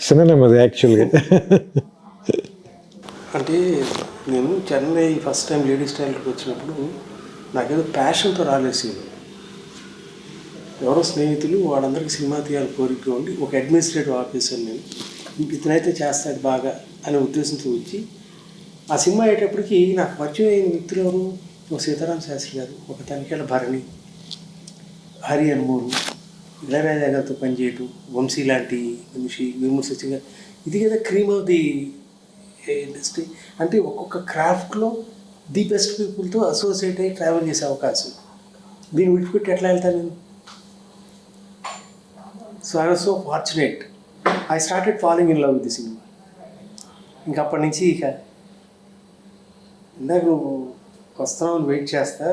Cinema అది యాక్చువల్గా. అంటే నేను చెన్నై ఫస్ట్ టైం లేడీస్ టైలర్కి వచ్చినప్పుడు నాకేదో ప్యాషన్తో రాలేసి ఎవరో స్నేహితులు వాళ్ళందరికీ సినిమా తీయాలి కోరిక ఉండి ఒక అడ్మినిస్ట్రేటివ్ ఆఫీసర్ నేను ఇతనైతే చేస్తాడు బాగా అనే ఉద్దేశంతో వచ్చి ఆ సినిమా అయ్యేటప్పటికి నాకు పరిచయం అయిన వ్యక్తులు ఎవరు, ఒక సీతారాం శాస్త్రి గారు, ఒక తనిఖీల భరణి, హరి అనుమూరు, ఇళయరాజా గారితో పనిచేయటం, వంశీ లాంటి మనిషి, విమర్శ గారు, ఇది కదా క్రీమ్ ఆఫ్ ది ఇండస్ట్రీ. అంటే ఒక్కొక్క క్రాఫ్ట్లో ది బెస్ట్ పీపుల్తో అసోసియేట్ అయ్యి ట్రావెల్ చేసే అవకాశం. దీన్ని విడిచిపెట్టి ఎట్లా వెళ్తాను నేను? So I was so fortunate. I started falling in love with the cinema. ఇంకప్పటి నుంచి ఇక ఇందాక నువ్వు వస్తున్నావు వెయిట్ చేస్తా,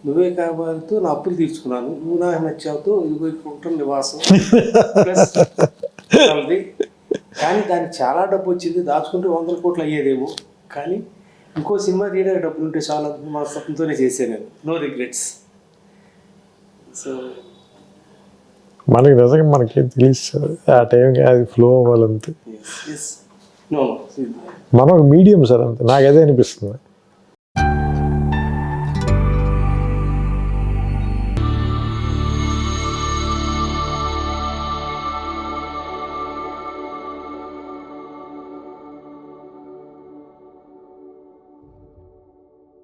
నువ్వే కావాలతో నా అప్పులు తీర్చుకున్నాను, నువ్వు నాకు నచ్చావుతో ఇదిగో ఇక్కడ నివాసం ప్లస్ కానీ దానికి చాలా డబ్బు వచ్చింది, దాచుకుంటే 100 కోట్లు అయ్యేదేమో. కానీ ఇంకో సినిమా తీయడానికి డబ్బులు ఉంటే చాలా మా స్వప్నంతోనే చేశాను నేను. No regrets. సో మనకి నిజంగా మనకేం తెలుస్తుంది ఆ టైంకి, అది ఫ్లో అవ్వాలంతే. నో మనం ఒక మీడియం సార్ అంతే, నాకు అదే అనిపిస్తుంది.